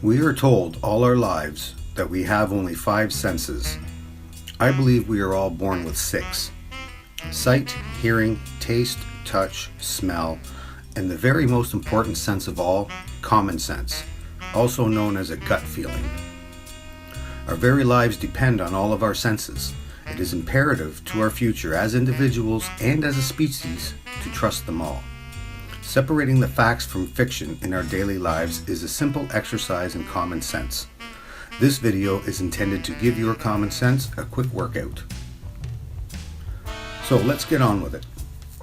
We are told all our lives that we have only 5 senses. I believe we are all born with 6. Sight, hearing, taste, touch, smell, and the very most important sense of all, common sense, also known as a gut feeling. Our very lives depend on all of our senses. It is imperative to our future as individuals and as a species to trust them all. Separating the facts from fiction in our daily lives is a simple exercise in common sense. This video is intended to give your common sense a quick workout. So let's get on with it.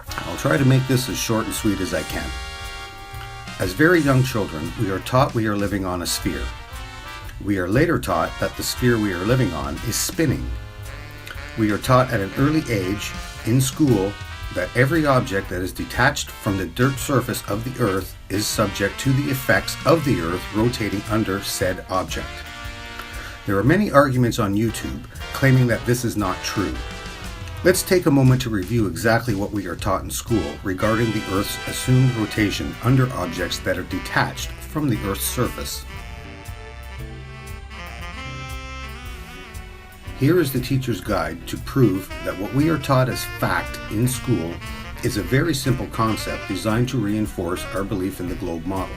I'll try to make this as short and sweet as I can. As very young children, we are taught we are living on a sphere. We are later taught that the sphere we are living on is spinning. We are taught at an early age, in school, that every object that is detached from the dirt surface of the earth is subject to the effects of the earth rotating under said object. There are many arguments on YouTube claiming that this is not true. Let's take a moment to review exactly what we are taught in school regarding the Earth's assumed rotation under objects that are detached from the Earth's surface. Here is the teacher's guide to prove that what we are taught as fact in school is a very simple concept designed to reinforce our belief in the globe model.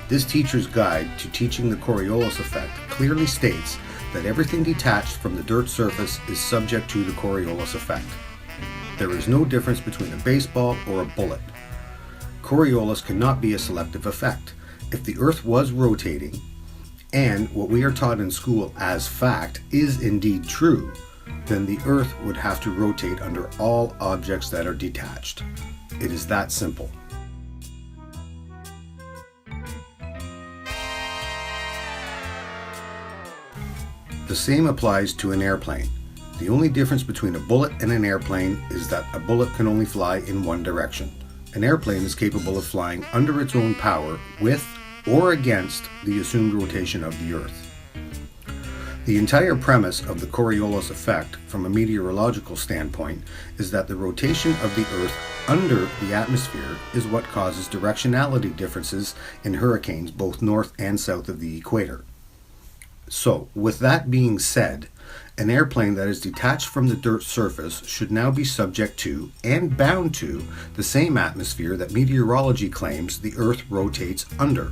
This teacher's guide to teaching the Coriolis effect clearly states that everything detached from the dirt surface is subject to the Coriolis effect. There is no difference between a baseball or a bullet. Coriolis cannot be a selective effect. If the Earth was rotating, and what we are taught in school as fact is indeed true, then the Earth would have to rotate under all objects that are detached. It is that simple. The same applies to an airplane. The only difference between a bullet and an airplane is that a bullet can only fly in one direction. An airplane is capable of flying under its own power with or against the assumed rotation of the Earth. The entire premise of the Coriolis effect from a meteorological standpoint is that the rotation of the Earth under the atmosphere is what causes directionality differences in hurricanes both north and south of the equator. So, with that being said, an airplane that is detached from the dirt surface should now be subject to and bound to the same atmosphere that meteorology claims the Earth rotates under.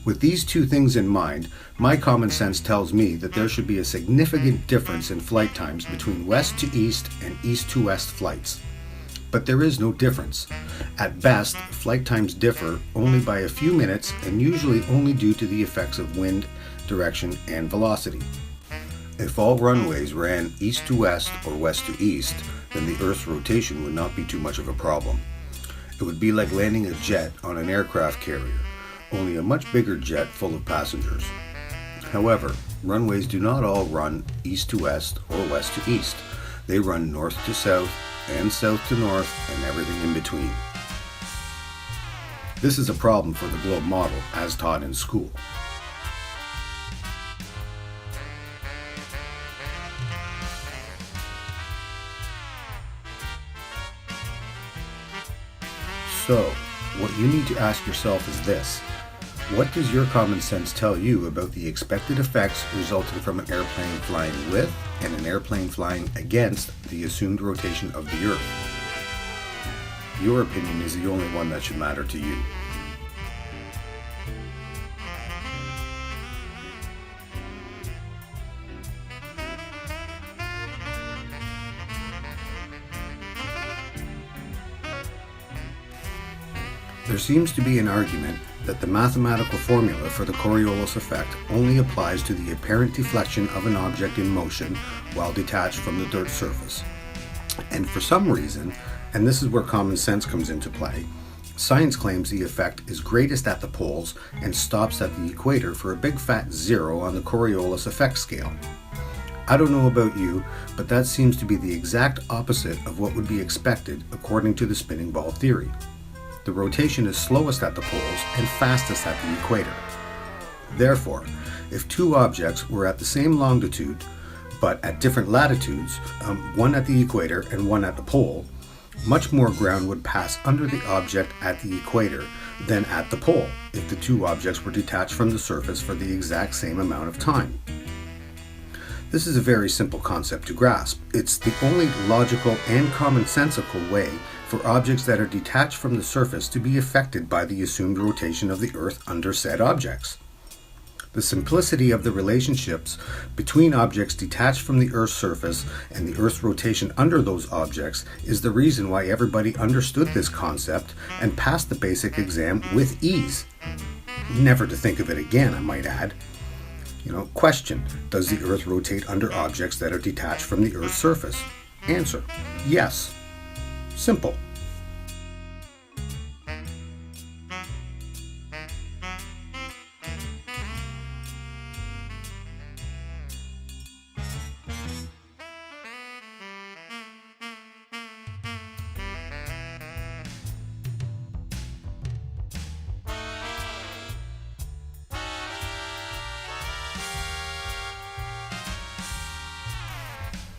With these two things in mind, my common sense tells me that there should be a significant difference in flight times between west to east and east to west flights. But there is no difference. At best, flight times differ only by a few minutes and usually only due to the effects of wind, direction, and velocity. If all runways ran east to west or west to east, then the Earth's rotation would not be too much of a problem. It would be like landing a jet on an aircraft carrier, only a much bigger jet full of passengers. However, runways do not all run east to west or west to east. They run north to south and south to north and everything in between. This is a problem for the globe model as taught in school. So, what you need to ask yourself is this: what does your common sense tell you about the expected effects resulting from an airplane flying with and an airplane flying against the assumed rotation of the Earth? Your opinion is the only one that should matter to you. There seems to be an argument that the mathematical formula for the Coriolis effect only applies to the apparent deflection of an object in motion while detached from the dirt surface. And for some reason, and this is where common sense comes into play, science claims the effect is greatest at the poles and stops at the equator for a big fat 0 on the Coriolis effect scale. I don't know about you, but that seems to be the exact opposite of what would be expected according to the spinning ball theory. The rotation is slowest at the poles and fastest at the equator. Therefore, if two objects were at the same longitude but at different latitudes, one at the equator and one at the pole, much more ground would pass under the object at the equator than at the pole if the two objects were detached from the surface for the exact same amount of time. This is a very simple concept to grasp. It's the only logical and commonsensical way for objects that are detached from the surface to be affected by the assumed rotation of the Earth under said objects. The simplicity of the relationships between objects detached from the Earth's surface and the Earth's rotation under those objects is the reason why everybody understood this concept and passed the basic exam with ease. Never to think of it again, I might add. Question: does the Earth rotate under objects that are detached from the Earth's surface? Answer: yes. Simple.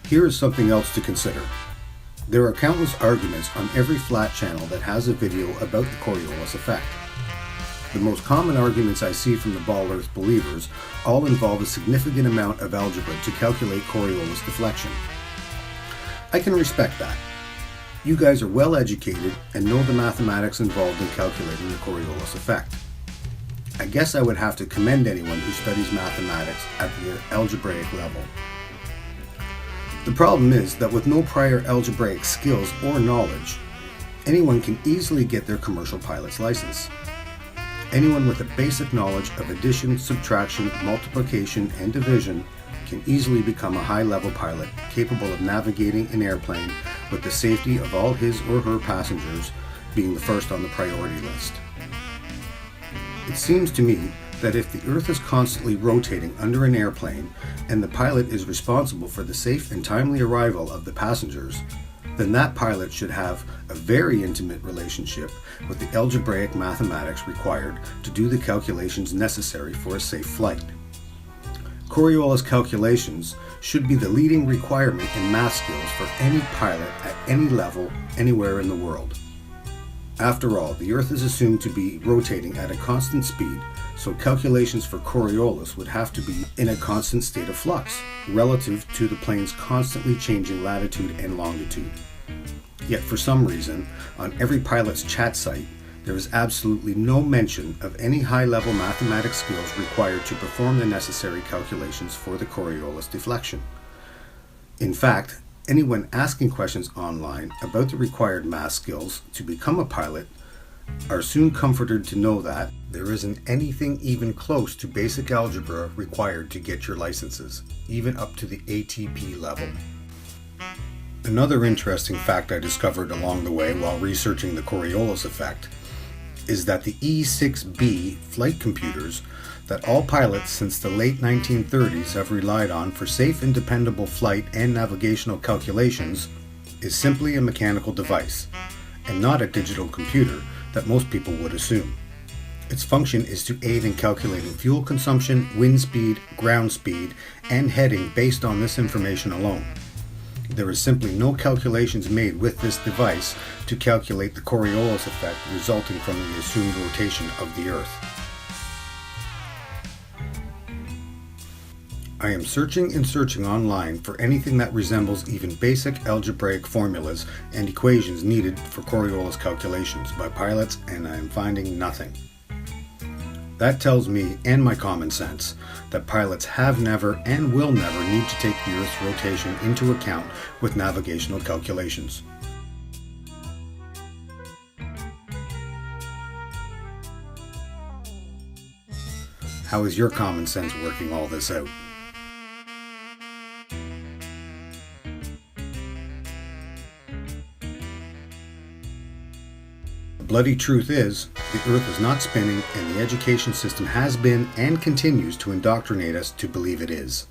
Here is something else to consider. There are countless arguments on every flat channel that has a video about the Coriolis effect. The most common arguments I see from the ball earth believers all involve a significant amount of algebra to calculate Coriolis deflection. I can respect that. You guys are well educated and know the mathematics involved in calculating the Coriolis effect. I guess I would have to commend anyone who studies mathematics at the algebraic level. The problem is that with no prior algebraic skills or knowledge, anyone can easily get their commercial pilot's license. Anyone with a basic knowledge of addition, subtraction, multiplication, and division can easily become a high-level pilot capable of navigating an airplane with the safety of all his or her passengers being the first on the priority list. It seems to me that if the Earth is constantly rotating under an airplane and the pilot is responsible for the safe and timely arrival of the passengers, then that pilot should have a very intimate relationship with the algebraic mathematics required to do the calculations necessary for a safe flight. Coriolis calculations should be the leading requirement in math skills for any pilot at any level, anywhere in the world. After all, the Earth is assumed to be rotating at a constant speed, so calculations for Coriolis would have to be in a constant state of flux, relative to the plane's constantly changing latitude and longitude. Yet for some reason, on every pilot's chat site, there is absolutely no mention of any high-level mathematics skills required to perform the necessary calculations for the Coriolis deflection. In fact, anyone asking questions online about the required math skills to become a pilot are soon comforted to know that there isn't anything even close to basic algebra required to get your licenses, even up to the ATP level. Another interesting fact I discovered along the way while researching the Coriolis effect is that the E6B flight computers that all pilots since the late 1930s have relied on for safe and dependable flight and navigational calculations is simply a mechanical device, and not a digital computer that most people would assume. Its function is to aid in calculating fuel consumption, wind speed, ground speed, and heading based on this information alone. There is simply no calculations made with this device to calculate the Coriolis effect resulting from the assumed rotation of the Earth. I am searching and searching online for anything that resembles even basic algebraic formulas and equations needed for Coriolis calculations by pilots, and I am finding nothing. That tells me, and my common sense, that pilots have never and will never need to take the Earth's rotation into account with navigational calculations. How is your common sense working all this out? The bloody truth is, the Earth is not spinning, and the education system has been and continues to indoctrinate us to believe it is.